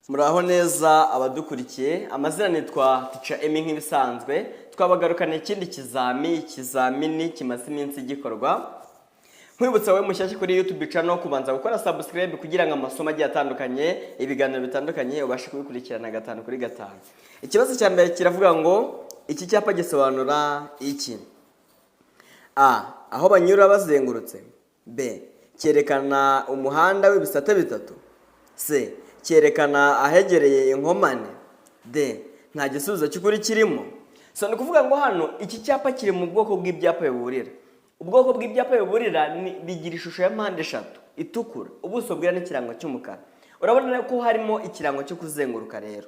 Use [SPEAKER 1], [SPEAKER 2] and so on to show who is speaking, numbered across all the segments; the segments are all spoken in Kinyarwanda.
[SPEAKER 1] Muraho neza abadukurikiye, amazina nitwa Teacher Emmy nk'ibisanzwe. Twabagarukana ikindi ikizamini kimaze iminsi gikorwa. Nkwibutsa wowe mushyashya kuri YouTube channel kubanza gukora subscribe kugira ngo amasomo agiye atandukanye, ibiganiro bitandukanye ubashe kubikurikirana gatanu kuri gatanu. Ikibazo cya mbere kiravuga ngo iki cyapa gisobanura iki? A. Aho banyura bazengurutse. B. Cyerekana umuhanda w'ibisate bitatu. C. Cyerekana ahegereye inkomane. D. Nta gisubizo cy'ukuri kirimo. So ni kuvuga ngo hano iki cyapa kiri mu bwoko bw'ibyapa biburira. Ubwoko bw'ibyapa biburira bigira ishusho ya mpande eshatu itukura, ubuso bwira n'ikirango cy'umukara. Urabona ko harimo ikirango cyo kuzenguruka rero.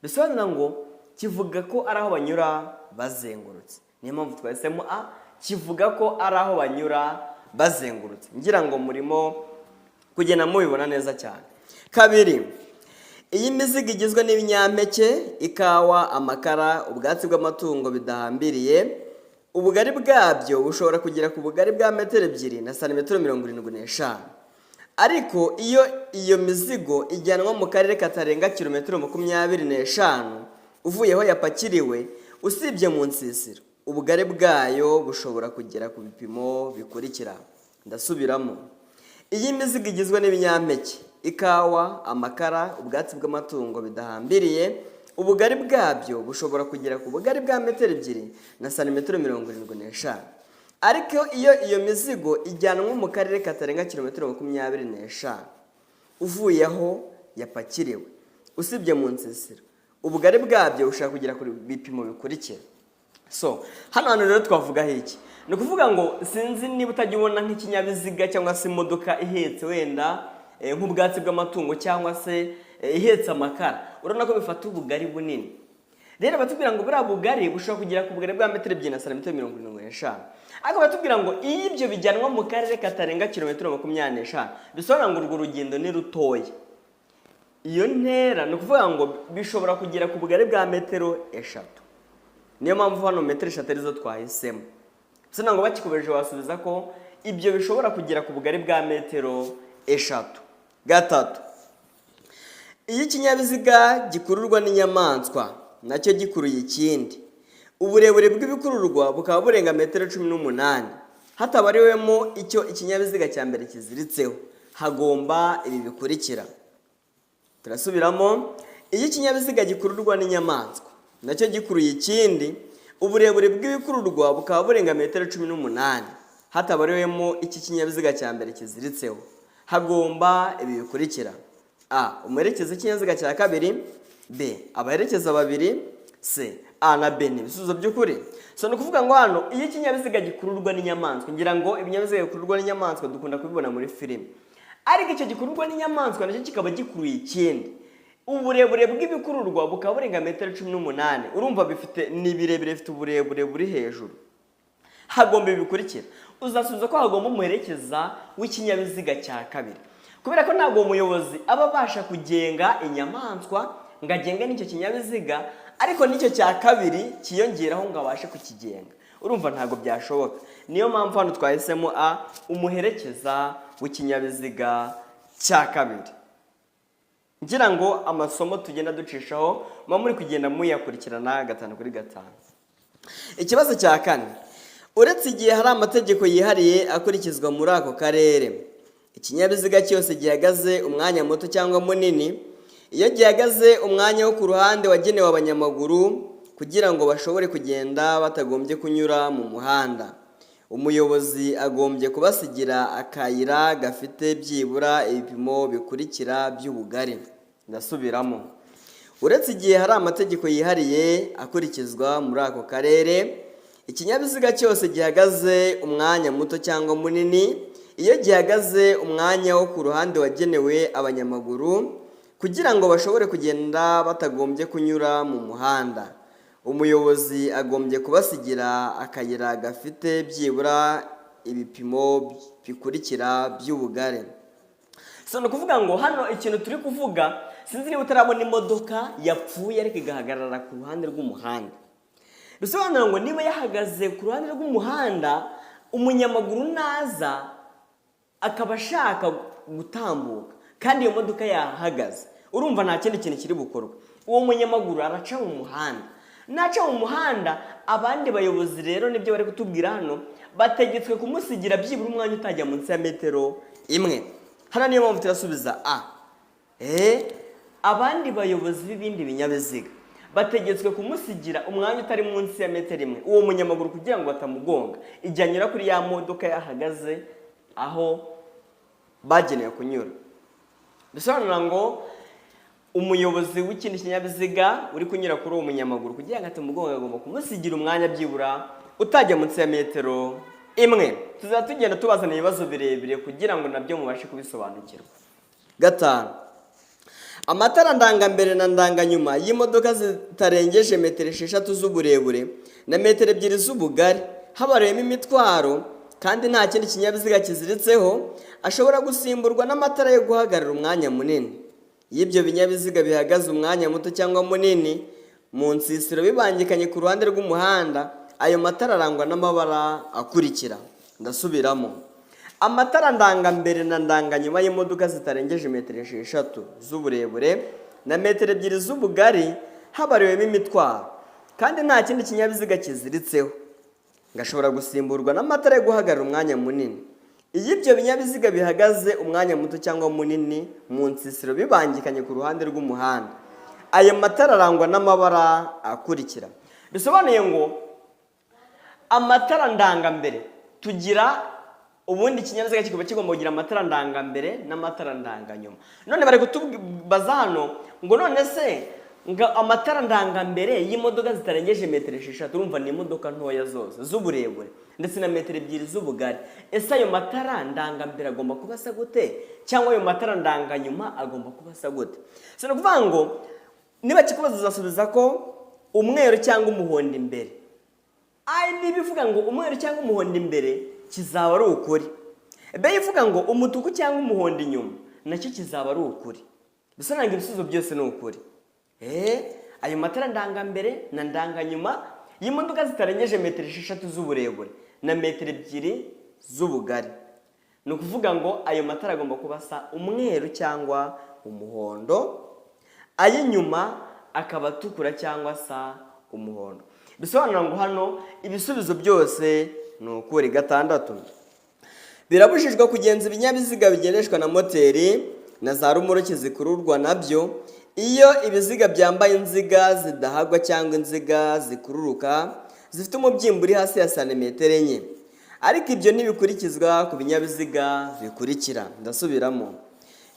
[SPEAKER 1] Bisobanura ngo kivuga ko ari aho banyura bazengurutse. Niyo mpamvu twahisemo A, kivuga ko ari aho banyura bazengurutse. Ngira ngo murimo kugenda mubibona neza cyane. Kabiri, iyi mizigo igizwe n'ibinyampeke, ikawa, amakara, ubwatsi bw'amatungo bidahambiriye. Ubugari bwabyo bushobora kugera ku bugari bwa metero 2 na santimetero 75. Ariko iyo mizigo ijyanwa mu karere katarenga kilometero 25 uvuyeho yapakiriwe, usibye mu nsisiro, ubugari bwayo bushobora kugera ku bipimo bikurikira. Ndasubiramo. Iyi mizigo igizwe n'ibinyampeke, ikawa, amakara, ubwatsi bw'amatungo bidahambiriye. Ubugari bwabyo bushobora kugera ku bugari bwa metero 2 na santimetero 75. Ariko iyo mizigo ijyanwa mu karere katarenga kilometero 25 uvuyeho yapakiriwe, usibye mu nsisiro, ubugari bwabyo bushobora kugera ku bipimo bikurikira. So hano rero twavuga iki? Ni ukuvuga ngo sinzi niba utajya ubona nk'ikinyabiziga cyangwa se imodoka ihetse wenda nk'ubwatsi bw'amatungo cyangwa se ihetse amakara, urabona ko bifata ubugari bunini. Rero batubwira ngo buriya bugari bushobora kugera ku bugari bwa metero 2 na santimetero 75. Ariko batubwira ngo iyo ibyo bijyanwa mu karere katarenga kilometero 25, bisobanura ngo urwo rugendo ni rutoya. Iyo ntera ni ukuvuga ngo bishobora kugera ku bugari bwa metero 3. Niyo mpamvu hano metero 3 arizo twahisemo. Bisobanura ngo bakikubeje wasubiza ko ibyo bishobora kugera ku bugari bwa metero 3. Gatatu, iyo ikinyabiziga gikururwa n'inyamaswa nacyo gikuruye ikindi, uburebure bw'ibikururwa bukaba burenga metero 18, hatabariwemo icyo ikinyabiziga cya mbere kiziritseho, hagomba ibi bikurikira. Turasubiramo. Iyo ikinyabiziga gikururwa n'inyamaswa nacyo gikuruye ikindi, uburebure bw'ibikururwa bukaba burenga metero 18, hatabariwemo iki kinyabiziga cya mbere kiziritseho, hagomba ibi bikurikira. A. Umuherekeza w'ikinyabiziga cya kabiri. B. Abaherekeza babiri. C. A na B ni ibisubizo by'ukuri. So ni kuvuga ngo hano iyo ikinyabiziga gikururwa n'inyamaswa, ngira ngo ibinyabiziga bikururwa n'inyamaswa dukunda kubibona muri filime. Ariko icyo gikururwa n'inyamaswa nacyo kikaba gikuruye ikindi, uburebure bw'ibikururwa bukaba burenga metero 18. Urumva bifite ni birebire, bifite uburebure buri hejuru. Hagomba ibi bikurikira. Uzasubiza ko hagomba umuherekeza w'ikinyabiziga cya kabiri. Kubera ko ntabwo umuyobozi aba abasha kugenga inyamaswa ngo agenge n'icyo kinyabiziga, ariko n'icyo cya kabiri kiyongeraho ngo abashe kukigenga. Urumva ntabwo byashoboka. Niyo mpamvu hano twahisemo A, umuherekeza w'ikinyabiziga cya kabiri. Ngira ngo amasomo tugenda ducishaho muba muri kugenda muyakurikirana gatanu kuri gatanu. Ikibazo cya kane, uretse igihe hari amategeko yihariye akurikizwa muri ako karere, ikinyabiziga cyose gihagaze umwanya muto cyangwa munini, iyo gihagaze umwanya wo ku ruhande wagenewe abanyamaguru kugira ngo bashobore kugenda batagombye kunyura mu muhanda, umuyobozi agombye kubasigira akayira gafite byibura ibipimo bikurikira by'ubugari. Ndasubiramo. Uretse igihe hari amategeko yihariye akurikizwa muri ako karere, ikinyabiziga cyose gihagaze umwanya muto cyangwa munini, iyo gihagaze umwanya wo ku ruhande wagenewe abanyamaguru kugira ngo bashobore kugenda batagombye kunyura mu muhanda, umuyobozi agombye kubasigira akayira gafite byibura ibipimo bikurikira by'ubugari. So ni ukuvuga ngo hano ikintu turi kuvuga, sinzi niba utarabona imodoka yapfuye ariko igahagarara ku ruhande rw'umuhanda. Bisobanura ngo niba yahagaze ku ruhande rw'umuhanda, umunyamaguru naza akaba ashaka gutambuka kandi iyo modoka yahagaze, urumva nta kindi kintu kiri bukorwa. Uwo munyamaguru araca mu muhanda, naca mu muhanda abandi bayobozi rero nibyo bari kutubwira hano, bategetswe kumusigira byibura umwanya utajya munsi ya metero imwe. Hano niyo mpamvu turasubiza a. Abandi bayobozi b'ibindi binyabiziga bategetswe kumusigira umwanya utari munsi ya metero imwe uwo munyamaguru kugira ngo batamugonga igihe anyura kuri ya modoka yahagaze aho bagenewe kunyura. Bisobanura ngo umuyobozi w'ikindi kinyabiziga uri kunyura kuri uwo munyamaguru kugira ngo atamugonga agomba kumusigira umwanya byibura utajya munsi ya metero imwe. Tuzaba tugenda tubazana ibibazo birebire kugira ngo nabyo mubashe kubisobanukirwa. 5. Amatara ndangambere na ndanganyuma y'imodoka zitarengeje metero 6 z'uburebure na metero 2 z'ubugari habariyemo imitwaro kandi nta kindi kinyabiziga kiziritseho, ashobora gusimburwa n'amatara yo guhagarara umwanya munini. Y'ibyo binyabiziga bihagaze umwanya muto cyangwa munini mu nsisiro bibangikanye ku ruhande rw'umuhanda, ayo matara arangwa n'amabara akurikira. Ndasubiramo. Amatara ndangambere na ndanganyuma y'imodoka zitarengeje metero 6 z'uburebure na metero 2 z'ubugari habariwemo imitwaro kandi nta kindi kinyabiziga kiziritseho, gashobora gusimburwa n'amatara yo guhagarara umwanya munini. Iyo ibyo binyabiziga bihagaze umwanya muto cyangwa munini mu nsisiro bibangikanye ku ruhande rw'umuhanda, ayo matara arangwa n'amabara akurikira. Bisobanuye ngo amatara ndangambere tugira ubundi ikinyabiziga kikaba kigomba kugira amatara ndangambere n'amatara ndanganyuma. None bari kutubaza hano ngo none se amatara ndangambere y'imodoka zitarengeje metero 6 urumva ni imodoka ntoya zose z'uburebure ndetse na metero 2 z'ubugari. Ese ayo matara ndangambere agomba kuba asa gute cyangwa ayo matara ndanganyuma agomba kuba asa gute? So nukuvuga ngo niba kikubaza uzasubiza ko umweru cyangwa umuhondo imbere. Nibivuga ngo umweru cyangwa umuhondo imbere kizaba ari ukuri. Ivuga ngo umutuku cyangwa umuhondo inyuma nacyo kizaba ari ukuri. Bisobanura ngo ibisubizo byose ni ukuri. Ayo matara ndangambere na ndanganyuma y'imodoka zitarengeje metero 6 z'uburebure na metero 2 z'ubugari. Ni ukuvuga ngo ayo matara agomba kuba asa umweru cyangwa umuhondo, ay'inyuma akaba atukura cyangwa asa umuhondo. Bisobanura ngo hano ibisubizo byose ni ukuri. 6. Birabujijwe kugenza ibinyabiziga bigendeshwa na moteri na za rumoroki zikururwa nabyo iyo ibiziga byambaye inziga zidahagwa cyangwa inziga zikururuka zifite umubyimba uri hasi ya santimetero 4. Ariko ibyo ntibikurikizwa ku binyabiziga bikurikira. Ndasubiramo.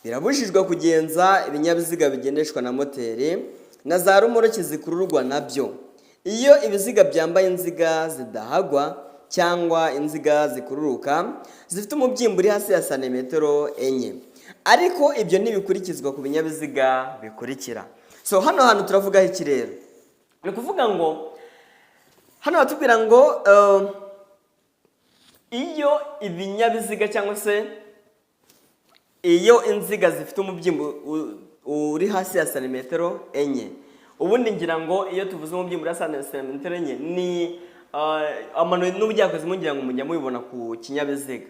[SPEAKER 1] Birabujijwe kugenza ibinyabiziga bigendeshwa na moteri na za rumoroki zikururwa nabyo iyo ibiziga byambaye inziga zidahagwa cyangwa inziga zikururuka zifite umubyimba uri hasi ya santimetero 4. Ariko ibyo ntibikurikizwa ku binyabiziga bikurikira. So hano hantu turavugaho iki rero? Ni kuvuga ngo hano batubwira ngo iyo ibinyabiziga cyangwa se iyo inziga zifite umubyimba uri hasi ya santimetero 4. Ubundi ngira ngo iyo tuvuze umubyimba uri hasi ya santimetero 4 ni amano n'ubujyakoze mungira ngo mujya mubibona ku kinyabiziga.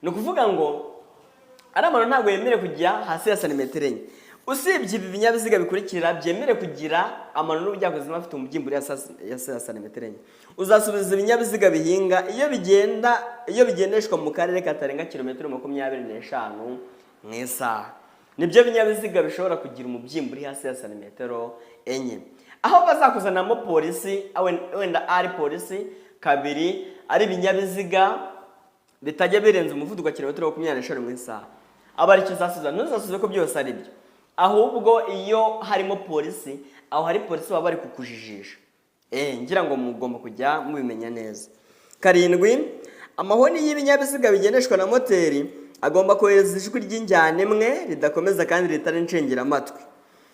[SPEAKER 1] Ni kuvuga ngo ari amano ntabwo yemere kujya hasi ya santimetero 4. Usibye ibi binyabiziga bikurikira byemere kugira amano n'ubujyakoze bafite umubyimba uri hasi ya santimetero 4. Uzasubiza ibinyabiziga bihinga iyo bigendeshwa mu karere katarenga kilometero 25 mu isaha. Nibyo binyabiziga bishobora kugira umubyimba uri hasi ya santimetero 4. Aho bazakuzanamo polisi wenda ari polisi, kabiri ari ibinyabiziga bitajya birenza umuvuduko wa kilometero 25 mu isaha. Abari kizasubiza ntuzasubize ko byose ari byo. Ahubwo iyo harimo polisi, aho hari polisi baba bari kukujijisha. Ngira ngo mugomba kujya mubimenya neza. 7. Amahoni y'ibinyabiziga bigendeshwa na moteri agomba kohereza ijwi ry'injyana imwe ridakomeza kandi ritari incengera amatwi.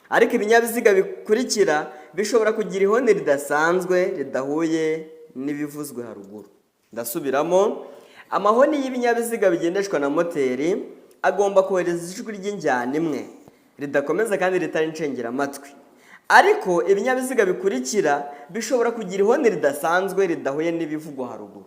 [SPEAKER 1] Ariko ibinyabiziga bikurikira bishobora kugira ihoni ridasanzwe ridahuye n'ibivuzwe haruguru. Ndasubiramo. Amahoni y'ibinyabiziga bigendeshwa na moteri agomba kohereza ijwi ry'injyana imwe ridakomeza kandi ritari incengera amatwi. Ariko ibinyabiziga bikurikira bishobora kugira ihoni ridasanzwe ridahuye n'ibivugwa haruguru.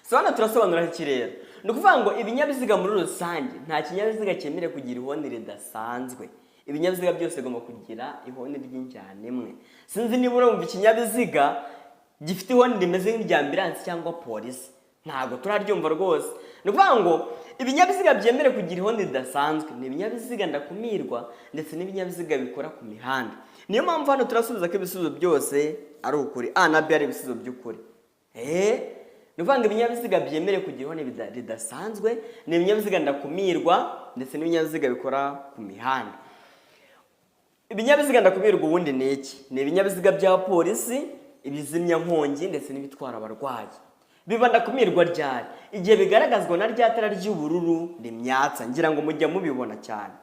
[SPEAKER 1] So hano turasobanura iki rero? Ni ukuvuga ngo ibinyabiziga muri rusange nta kinyabiziga cyemerewe kugira ihoni ridasanzwe. ibinyabiziga byose bigomba kugira ihoni ry'injyana imwe. Sinzi niba urumva ikinyabiziga gifite ihoni rimeze nk'irya ambulance cyangwa polisi, ntabwo turaryumva rwose. Ni ukuvuga ngo ibinyabiziga byemere kugira ihoni ridasanzwe ni ibinyabiziga ndakumirwa ndetse n'ibinyabiziga bikora ku mihanda. Niyo mpamvu hano turasubiza ko ibisubizo byose ari ukuri, A na B ari ibisubizo by'ukuri. Ni ukuvuga ngo ibinyabiziga byemere kugira ihoni ridasanzwe ni ibinyabiziga ndakumirwa ndetse n'ibinyabiziga bikora ku mihanda. Ibinyabiziga ndakumirwa ubundi ni iki? Ni ibinyabiziga bya polisi, ibizimya nkongi ndetse n'ibitwara abarwayi. Biba ndakumirwa ryari? Igihe bigaragazwa na rya tara ry'ubururu rimyatsa, ngira ngo mujya mubibona cyane.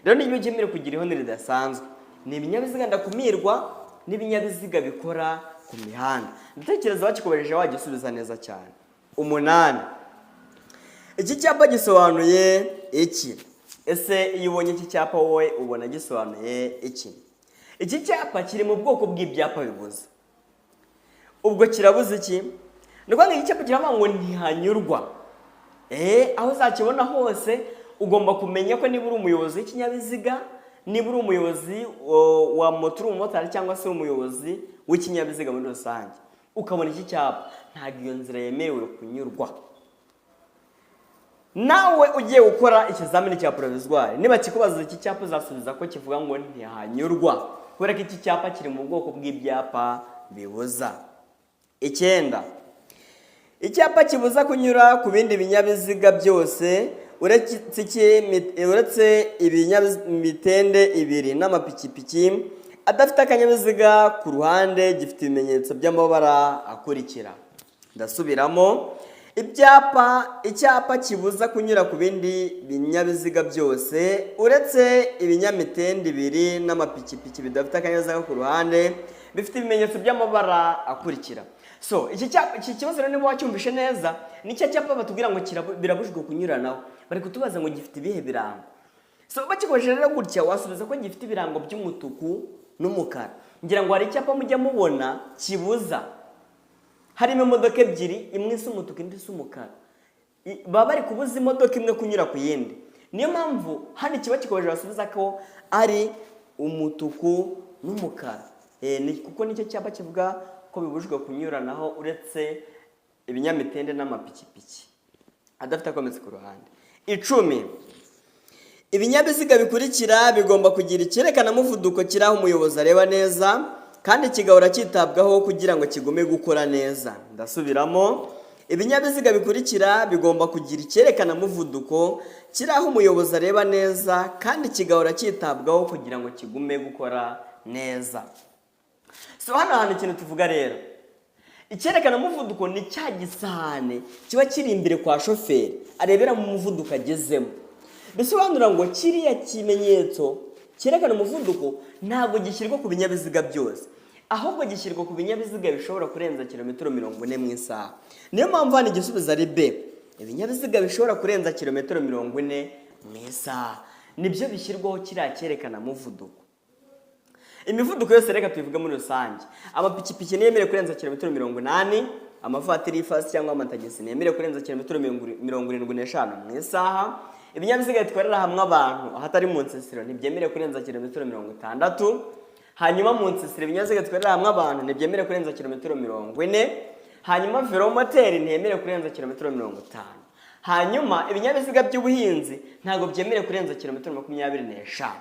[SPEAKER 1] Rero niyo byemere kugira ihoni ridasanzwe ni ibinyabiziga ndakumirwa n'ibinyabiziga bikora ku mihanda. Ndatekereza bakikoresheje wagisubiza neza cyane. 8. Iki cyapa gisobanuye iki? Ese iyo ubonye iki cyapa wowe ubona gisobanuye iki? Iki cyapa kiri mu bwoko bw'ibyapa bibuza. Ubwo kirabuze iki? Ni ukuvuga ngo iki cyapa kiravuga ngo ntihanyurwa. Aho uzakibona hose ugomba kumenya ko niba uri umuyobozi w'ikinyabiziga, niba uri umuyobozi wa moto, uri umumotari cyangwa se umuyobozi w'ikinyabiziga muri rusange, ukabona iki cyapa, ntabwo iyo nzira yemerewe kunyurwa. Nawe ugiye gukora ikizamini cya provisoire, niba kikubaza iki cyapa uzasubiza ko kivuga ngo ntihanyurwa, kubera ko iki cyapa kiri mu bwoko bw'ibyapa bibuza. 9. Icyapa kibuza kunyura ku bindi binyabiziga byose uretse ibinyamitende 2 n'amapikipiki adafite akanyabiziga ku ruhande gifite ibimenyetso by'amabara akurikira. Ndasubiramo. Icyapa kibuza kunyura ku bindi binyabiziga byose uretse ibinyamitende 2 n'amapikipiki bidafite akanyabiziga ku ruhande bifite ibimenyetso by'amabara akurikira. So iki kibazo niba wacyumvishe neza, ni cyo cyapa batubwira ngo birabujijwe kunyuranaho. Bari kutubaza ngo gifite ibihe birango. So bakikoresheje rero gutya wasubiza ko gifite ibirango by'umutuku n'umukara. Ngira ngo hari icyapa mujya mubona kibuza, harimo imodoka ebyiri, imwe isa umutuku indi isa umukara. Baba bari kubuza imodoka imwe kunyura ku yindi. Niyo mpamvu hano ikiba kikoresheje basubiza ko ari umutuku n'umukara. Kuko nicyo cyapa kivuga ko bibujijwe kunyuranaho uretse ibinyamitende n'amapikipiki adafite akometse ku ruhande. 10. Ibinyabiziga bikurikira bigomba kugira icyerekana muvuduko kiri aho umuyobozi areba neza kandi kigahora cyitabwaho kugira ngo kigume gukora neza. Ndasubiramo. Ibinyabiziga bikurikira bigomba kugira icyerekana muvuduko kiri aho umuyobozi areba neza kandi kigahora cyitabwaho kugira ngo kigume gukora neza. So hano hantu ikintu tuvuga rero, icyerekana muvuduko ni cya gisahane kiba kiri imbere kwa shoferi arebera mu muvuduko agezemo. Bisobanura ngo kiriya kimenyetso cyerekana umuvuduko ntabwo gishyirwa ku binyabiziga byose, ahubwo gishyirwa ku binyabiziga bishobora kurenza kilometero 40 mu isaha. Niyo mpamvu hano igisubizo ari B. Ibinyabiziga bishobora kurenza kilometero 40 mu isaha nibyo bishyirwaho kiriya cyerekana muvuduko. Imivuduko yose reka tuyivuga muri rusange. Amapikipiki nemerewe kurenza kilometero 80, amavatiri y'ifasi cyangwa amatagisi nemerewe kurenza kilometero 75 mu isaha. Ibinyabiziga bitwarira hamwe abantu ahatari mu nsisiro ntibyemerewe kurenza kilometero 60. Hanyuma mu nsisiro ibinyabiziga bitwarira hamwe abantu ntibyemerewe kurenza kilometero 40. Hanyuma velomoteri ntemerewe kurenza kilometero 50. Hanyuma ibinyabiziga by'ubuhinzi ntago byemerewe kurenza kilometero 25.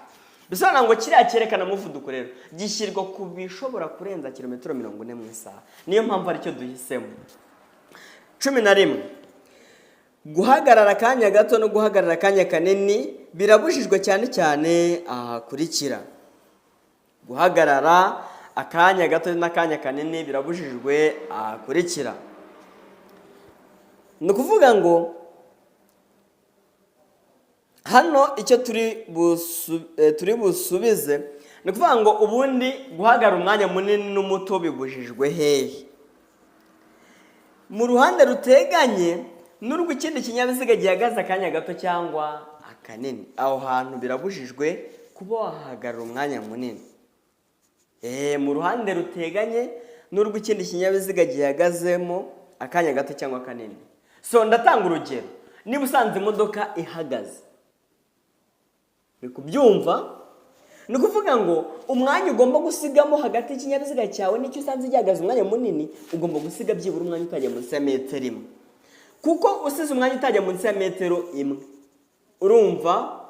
[SPEAKER 1] Bisobanura ngo kiriya cyerekana muvuduko rero gishyirwa ku bishobora kurenza kilometero 40 mu isaha. Niyo mpamvu aricyo duhisemo. 11. Guhagarara akanya gato no guhagarara akanya kanini birabujijwe cyane cyane ahakurikira. Guhagarara akanya gato n'akanya kanini birabujijwe ahakurikira. Ni ukuvuga ngo hano icyo turi busubize ni ukuvuga ngo ubundi guhagarara umwanya munini n'umuto bibujijwe hehe? Mu ruhande ruteganye n'urw'ikindi kinyabiziga gihagaze akanya gato cyangwa akanini, aho hantu birabujijwe kuba wahagarara umwanya munini. Mu ruhande ruteganye n'urw'ikindi kinyabiziga gihagazemo akanya gato cyangwa akanini. So ndatanga urugero. Niba usanze imodoka ihagaze uri kubyumva? ni ukuvuga ngo umwanya ugomba gusigamo hagati y'ikinyabiziga cyawe n'icyo usanze gihagaze umwanya munini, ugomba gusiga byibura umwanya utajya munsi ya metero imwe. Kuko usize umwanya utajya munsi ya metero imwe, urumva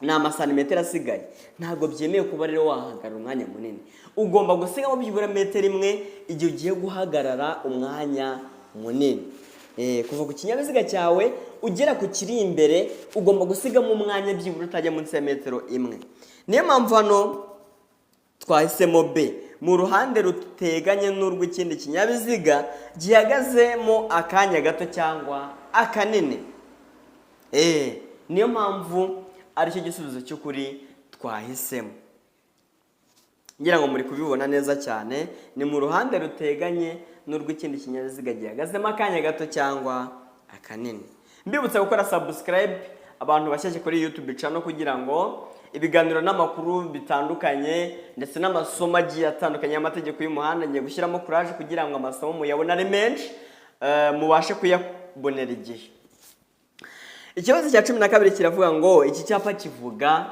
[SPEAKER 1] ni amasantimetero asigaye, ntabwo byemewe kuba rero wahagarara umwanya munini. Ugomba gusigamo byibura metero imwe igihe ugiye guhagarara umwanya munini. Kuva ku kinyabiziga cyawe ugera ku kiri imbere ugomba gusigamo umwanya byibura utajya munsi ya metero imwe. Niyo mpamvu hano twahisemo B, mu ruhande ruteganye n'urw'ikindi kinyabiziga gihagazemo akanya gato cyangwa akanini. Niyo mpamvu aricyo gisubizo cy'ukuri twahisemo. Ngira ngo muri kubibona neza cyane, ni mu ruhande ruteganye n'urw'ikindi kinyabiziga gihagazemo akanya gato cyangwa akanini. Mbibutsa gukora subscribe abantu bashyashya kuri YouTube channel kugira ngo ibiganiro n'amakuru bitandukanye ndetse n'amasomo agiye atandukanye y'amategeko y'umuhanda ngiye gushyiramo courage kugira ngo amasomo muyabone ari menshi, mubashe kuyabonera igihe. Ikibazo cya 12 kiravuga ngo iki cyapa kivuga,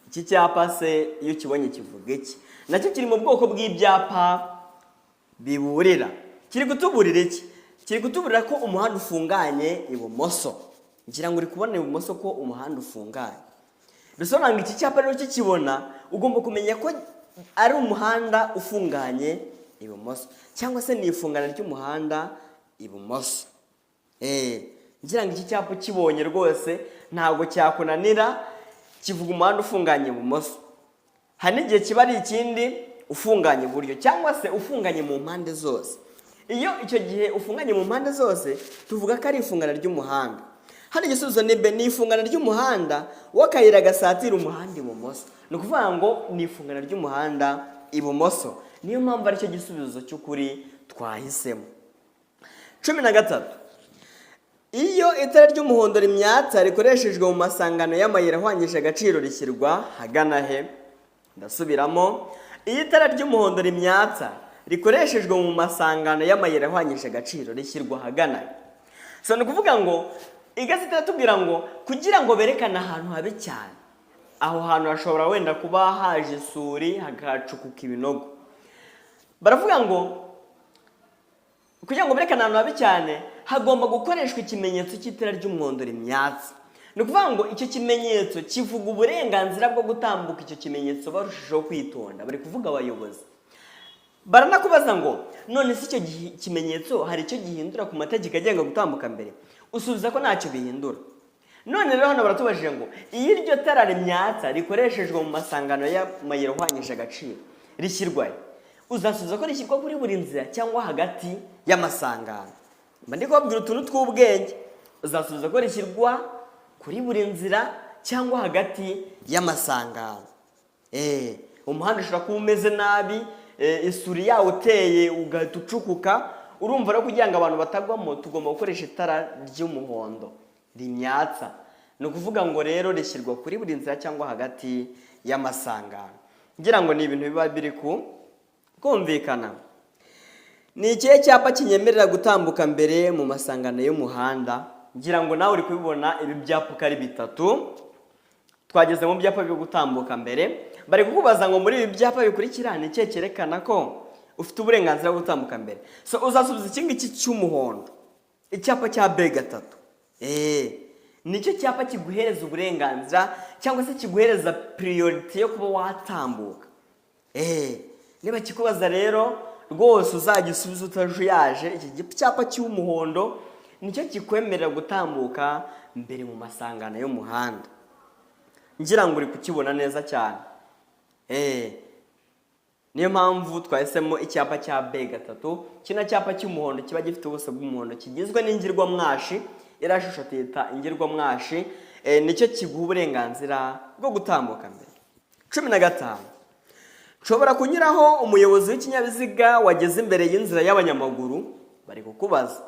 [SPEAKER 1] iki cyapa se iyo kibonye kivuga iki? Nacyo kiri mu bwoko bw'ibyapa biburira. Kiri kutuburira iki? Kiri kutuburira ko umuhanda ufunganye ibumoso. Ngira ngo uri kubona ibumoso ko umuhanda ufunganye. Bisobanura ngo iki cyapa rero kikibona ugomba kumenya ko ari umuhanda ufunganye ibumoso, cyangwa se ni ifungana ry'umuhanda ibumoso. Ngira ngo iki cyapa kibonye rwose ntabwo cyakunanira, kivuga umuhanda ufunganye ibumoso. Hari n'igihe kiba ari ikindi ufunganye iburyo cyangwa se ufunganye mu mpande zose. Iyo icyo gihe ufunganye mu mpande zose tuvuga ko ari ifungana ry'umuhanda. Hano igisubizo ni B, ni ifungana ry'umuhanda w'akayira gasatira umuhanda ibumoso. Ni ukuvuga ngo ni ifungana ry'umuhanda ibumoso. Niyo mpamvu aricyo gisubizo cy'ukuri twahisemo. 13. Iyo itara ry'umuhondo rimyatsa rikoreshejwe mu masangano y'amayira ahwanyije agaciro rishyirwa hagana he? Ndasubiramo. Iyo itara ry'umuhondo rimyatsa rikoreshejwe mu masangano y'amayira ahwanyije agaciro rishyirwa hagana he? So ni ukuvuga ngo igazeti iratubwira ngo kugira ngo berekane ahantu habi cyane, aho hantu hashobora wenda kuba haje isuri hagacukuka ibinogo. Baravuga ngo kugira ngo berekane ahantu habi cyane hagomba gukoreshwa ikimenyetso cy'itara ry'umuhondo rimyatsa. Ni ukuvuga ngo icyo kimenyetso kivuga uburenganzira bwo gutambuka. Icyo kimenyetso barushijeho kwitonda, bari kuvuga abayobozi. Baranakubaza ngo none si icyo kimenyetso hari icyo gihindura ku mategeko agenga gutambuka mbere? Usubiza ko ntacyo bihindura. None rero hano baratubajije ngo iyo iryo tara rimyatsa rikoreshejwe mu masangano y'amayira ahwanyije agaciro rishyirwa he? Uzasubiza ko rishyirwa kuri buri nzira cyangwa hagati y'amasangano. Mba ndi kubabwira utuntu tw'ubwenge. Uzasubiza ko rishyirwa kuri buri nzira cyangwa hagati y'amasangano. Umuhanda ushobora kuba umeze nabi, isuri yawo uteye ugahita ucukuka. Urumva rero kugira ngo abantu batagwamo tugomba gukoresha itara ry'umuhondo rimyatsa. Ni ukuvuga ngo rero rishyirwa kuri buri nzira cyangwa hagati y'amasangano. Ngira ngo ni ibintu biba biri kumvikana. Ni ikihe cyapa kinyemerera gutambuka mbere mu masangano y'umuhanda? Ngira ngo nawe uri kubibona ibi byapa uko ari bitatu. Twageze mu byapa byo gutambuka mbere. Bari kukubaza ngo muri ibi byapa bikurikira ni ikihe cyerekana ko ufite uburenganzira bwo gutambuka mbere? So uzasubiza iki ngiki cy'umuhondo, icyapa cya B3. Nicyo cyapa kiguhereza uburenganzira cyangwa se kiguhereza priority yo kuba watambuka. Niba kikubaza rero rwose uzagisubiza utajuyaje. Iki cyapa cy'umuhondo nicyo kikwemerera gutambuka mbere mu masangano y'umuhanda. Ngira ngo uri kukibona neza cyane. Niyo mpamvu twahisemo icyapa cya B3. Kino cyapa cy'umuhondo kiba gifite ubuso bw'umuhondo kigizwe n'ingirwamwashi, irashusho tuyita ingirwamwashi. Nicyo kiguha uburenganzira bwo gutambuka mbere. 15. Nshobora kunyuraho umuyobozi w'ikinyabiziga wageze imbere y'inzira y'abanyamaguru. Bari kukubaza.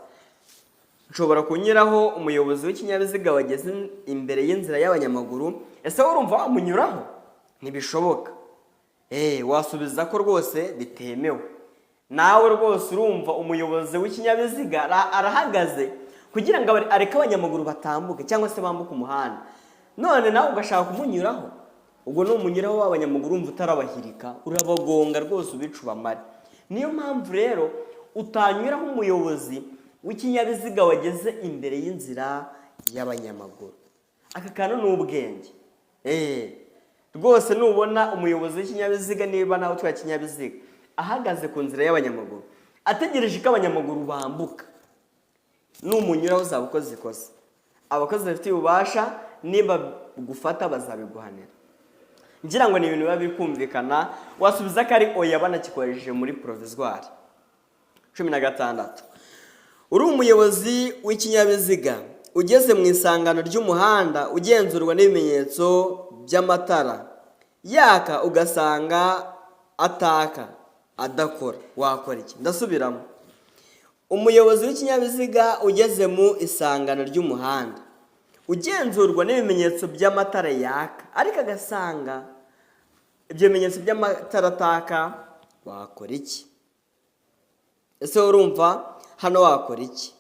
[SPEAKER 1] Nshobora kunyuraho umuyobozi w'ikinyabiziga wageze imbere y'inzira y'abanyamaguru. Ese urumva wamunyuraho? Ntibishoboka. Wasubiza ko rwose bitemewe. Nawe rwose urumva umuyobozi w'ikinyabiziga arahagaze kugira ngo areke abanyamaguru batambuke cyangwa se bambuke umuhanda. none nawe ugashaka kumunyuraho. Ubwo numunyuraho w'abanyamaguru umva utarabahirika urabagonga rwose ubica ubamare. Niyo mpamvu rero utanyuraho umuyobozi w'ikinyabiziga wageze imbere y'inzira y'abanyamaguru. Aka kantu ni ubwenge. Rwose nubona umuyobozi w'ikinyabiziga niba nawe utwaye ikinyabiziga ahagaze ku nzira y'abanyamaguru ategereje ko abanyamaguru bambuka, numunyuraho uzaba ukoze ikosa. Abakozi bafite ububasha niba gufata bazabiguhanira. Ngira ngo ni ibintu biba bikumvikana. Wasubiza ko ari oya banakikoresheje muri provisoire. 16. Uri umuyobozi w'ikinyabiziga ugeze mu isangano ry'umuhanda ugenzurwa n'ibimenyetso by'amatara yaka ugasanga ataka adakora, wakora iki? Ndasubiramo. Umuyobozi w'ikinyabiziga ugeze mu isangano ry'umuhanda ugenzurwa n'ibimenyetso by'amatara yaka ariko agasanga ibyo bimenyetso by'amatara ataka, wakora iki? Ese urumva hano wakora iki?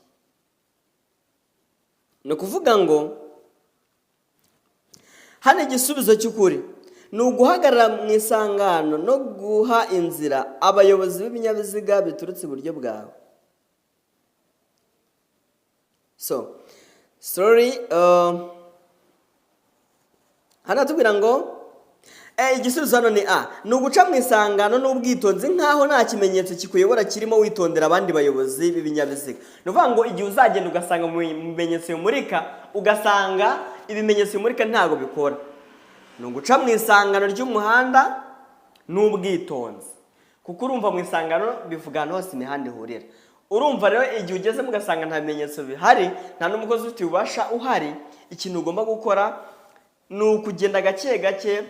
[SPEAKER 1] Ni ukuvuga ngo hano igisubizo cy'ukuri ni uguhagarara mu isangano no guha inzira abayobozi b'ibinyabiziga biturutse iburyo bwawe. Hano tubwira ngo igisubizo hano ni A. Ni uguca mu isangano n'ubwitonzi nkaho nta kimenyetso kikuyobora kirimo witondera abandi bayobozi b'ibinyabiziga. Ni ukuvuga ngo igihe uzagenda ugasanga mu bimenyetso bimurika ugasanga ibimenyetso bimurika ntabwo bikora, ni uguca mu isangano ry'umuhanda n'ubwitonzi. Kuko urumva mu isangano bivuga ahantu hose imihanda ihurira. Urumva rero igihe ugezemo ugasanga nta bimenyetso bihari, nta n'umukozi ufite ububasha uhari, ikintu ugomba gukora ni ukugenda gake gake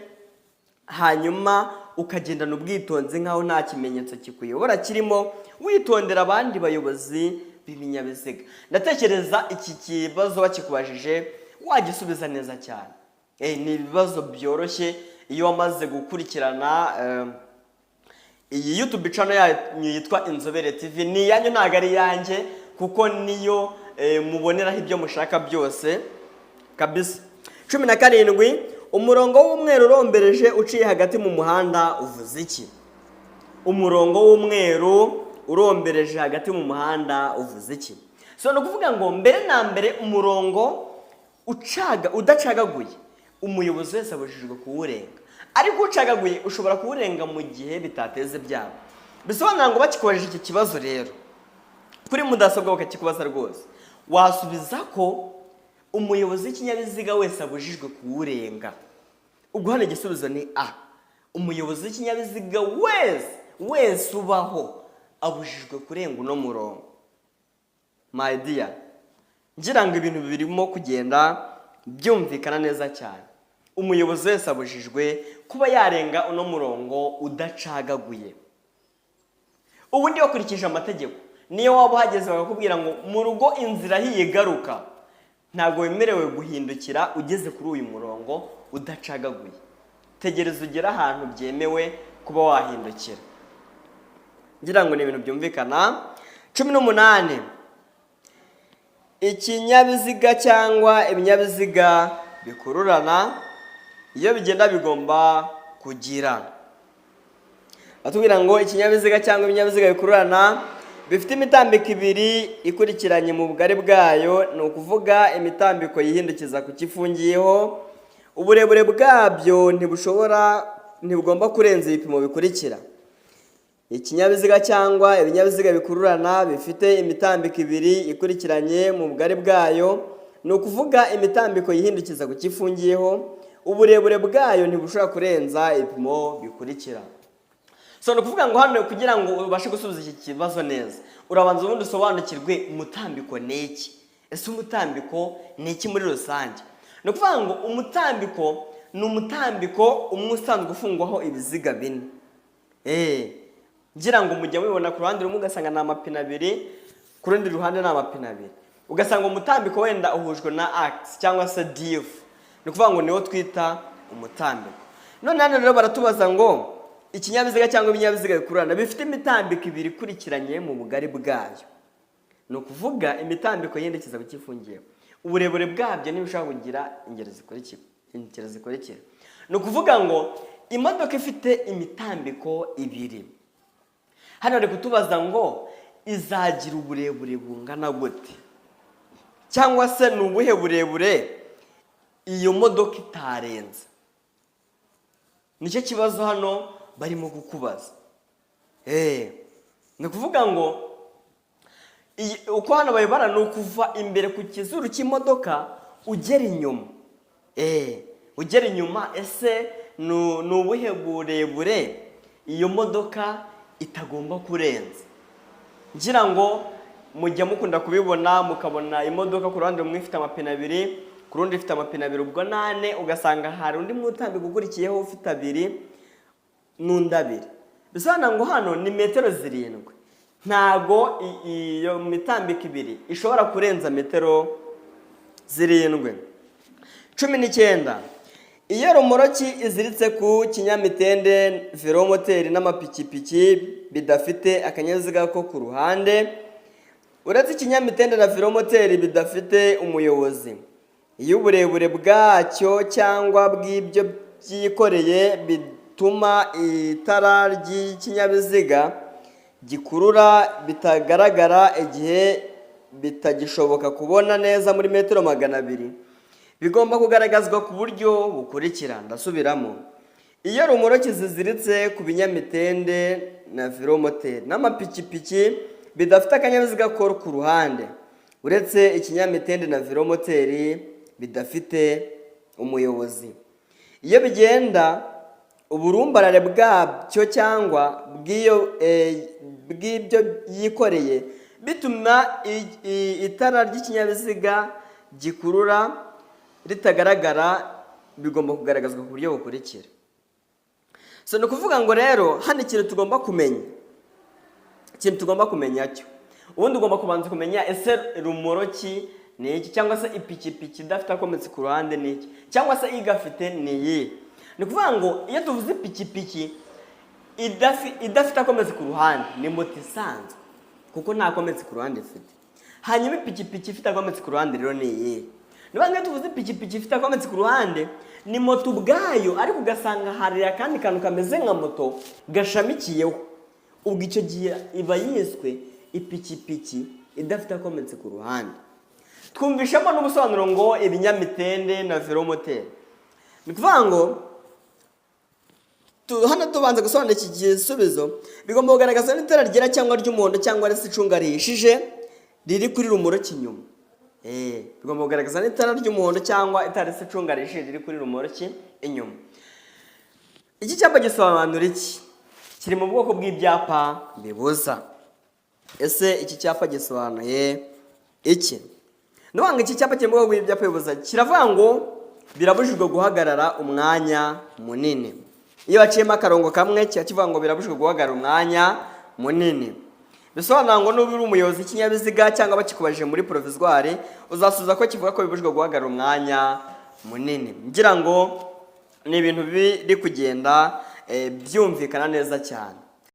[SPEAKER 1] hanyuma ukagendana ubwitonzi nkaho nta kimenyetso kikuyobora kirimo witondera abandi bayobozi b'ibinyabiziga. Ndatekereza iki kibazo bakikubajije wagisubiza neza cyane. Ni ibibazo byoroshye iyo wamaze gukurikirana iyi YouTube channel yanyu yitwa Inzobere TV. Ni yanyu ntago ari yanjye kuko niyo muboneraho ibyo mushaka byose kabisa. 17. Umurongo w'umweru urombereje uciye hagati mu muhanda uvuze iki? Umurongo w'umweru urombereje hagati mu muhanda uvuze iki? So no kuvuga ngo mbere na mbere umurongo udacagaguye umuyobozi wese abujijwe kuwurenga, ariko ucagaguye ushobora kuwurenga mu gihe bitateze byabo. Bisobanura ngo bakikoresha iki kibazo rero kuri mudasobwa bakakikubaza rwose wasubiza ko umuyobozi w'ikinyabiziga wese abujijwe kuwurenga. Ubwo hano igisubizo ni A. Umuyobozi w'ikinyabiziga wese ubaho abujijwe kurenga uno murongo. My dear, ngira ngo ibintu birimo kugenda byumvikana neza cyane. Umuyobozi wese abujijwe kuba yarenga uno murongo udacagaguye. Ubundi wakurikije amategeko niyo waba uhageze bakakubwira ngo mu rugo inzira hiyegaruka, ntago wemerewe guhindukira ugeze kuri uyu murongo udacagaguye. Tegereza ugera ahantu byemewe kuba wahindukira. Ngira ngo ni ibintu byumvikana. 18. Ikinyabiziga cyangwa ibinyabiziga bikururana iyo bigenda bigomba kugira. Batubwira ngo ikinyabiziga cyangwa ibinyabiziga bikururana bifite imitambiko ibiri ikurikiranye mu bugari bwayo, ni ukuvuga imitambiko yihindukiza ku kifungiyeho. Uburebure bwabyo ntibugomba kurenza ibipimo bikurikira. Ikinyabiziga cyangwa ibinyabiziga bikururana bifite imitambiko ibiri ikurikiranye mu bugari bwayo, ni ukuvuga imitambiko yihindukiza ku kifungiyeho. Uburebure bwayo ntibushobora kurenza ibipimo bikurikira. So nukuvuga ngo hano kugira ngo ubashe gusubiza iki kibazo neza urabanza ubundi usobanukirwe umutambiko neki. Ese umutambiko neki muri rusange? Nukuvuga ngo umutambiko ni umutambiko umwe usanzwe ufungwaho ibiziga bine. Ngira ngo mujya mubibona ku ruhande rumwe ugasanga ni amapine abiri, ku rundi ruhande ni amapine abiri. Ugasanga umutambiko wenda uhujwe na axe cyangwa se div. Nukuvuga ngo niwo twita umutambiko. None hano rero baratubaza ngo ikinyabiziga cyangwa ibinyabiziga bikururana bifite imitambiko ibiri ikurikiranye mu bugari bwayo, ni ukuvuga imitambiko yihindukiza ku kifungiyeho. Uburebure bwabyo ntibishobora kugira ingero zikurikira. inzira zikurikira. Ni ukuvuga ngo imodoka ifite imitambiko ibiri, hano bari kutubaza ngo izagira uburebure bungana gute, cyangwa se ni ubuhe burebure iyo modoka itarenza. Nicyo kibazo hano barimo kukubaza. Ni ukuvuga ngo uko hano bayibara ni ukuva imbere ku kizuru cy'imodoka ugera inyuma. Ugera inyuma, ese ni ubuhe burebure iyo modoka itagomba kurenza. Ngira ngo mujya mukunda kubibona, mukabona imodoka ku ruhande rumwe ifite amapine abiri, ku rundi ifite amapine abiri, ubwo 8, ugasanga hari undi mutambiko ukurikiyeho ufite 2 n'undi 2. Bisobanura ngo hano ni metero 7. Ntago iyo mitambiko ibiri ishobora kurenza metero 7. 19. Iyo rumoroki iziritse ku kinyamitende, velomoteri n'amapikipiki bidafite akanyaziga ko ku ruhande, uretse ikinyamitende na velomoteri bidafite umuyobozi, iyo uburebure bwacyo cyangwa bw'ibyo byikoreye bituma itara ry'ikinyabiziga gikurura bitagaragara igihe bitagishoboka kubona neza muri metero 200, bigomba kugaragazwa ku buryo bukurikira. Ndasubiramo: iyo rumoroki ziziritse ku binyamitende na velomoteri n'amapikipiki bidafite akanyabiziga ko ku ruhande, uretse ikinyamitende na velomoteri bidafite umuyobozi, iyo bigenda, uburumbarare bwabyo cyangwa bw'ibyo yikoreye bituma itara ry'ikinyabiziga gikurura ritagaragara, bigomba kugaragazwa ku buryo bukurikira. Ni ukuvuga ngo rero hano ikintu tugomba kumenya cyo, ubundi ugomba kubanza kumenya ese rumoroki ni iki, cyangwa se ipikipiki idafite akometse ku ruhande ni iki, cyangwa se igafite ni iyi. Ni ukuvuga ngo iyo tuvuze ipikipiki idafite akometse ku ruhande ni moto isanzwe, kuko nta akometse ku ruhande ifite. Hanyuma ipikipiki ifite akometse ku ruhande rero ni iyi. Niba iyo tuvuze ipikipiki ifite akometse ku ruhande ni moto ubwayo, ariko ugasanga hari akandi kantu kameze nka moto gashamikiyeho, ubwo icyo gihe iba yiswe ipikipiki idafite akometse ku ruhande. Twumvishamo n'ubusobanuro ngo ibinyamitende na velomoteri. Ni ukuvuga ngo hano tubanza gusobanura iki gisubizo, bigomba kugaragaza n'itara ryera cyangwa ry'umuhondo cyangwa se icunga rihishije riri kuri rumoroki inyuma. Bigomba kugaragaza n'itara ry'umuhondo cyangwa itara icunga rihishije riri kuri rumoroki inyuma. Iki cyapa gisobanura iki? Kiri mu bwoko bw'ibyapa bibuza. Ese iki cyapa gisobanuye iki? Nubanga iki cyapa kiri mu bwoko bw'ibyapa bibuza, kiravuga ngo birabujijwe guhagarara umwanya munini. Iyo waciyemo akarongo kamwe kiba kivuga ngo birabujijwe guhagarara umwanya munini. Bisobanura ngo nuba uri umuyobozi w'ikinyabiziga cyangwa bakikubajije muri provisoire, uzasubiza ko kivuga ko bibujijwe guhagarara umwanya munini. Ngira ngo ni ibintu biri kugenda byumvikana neza cyane.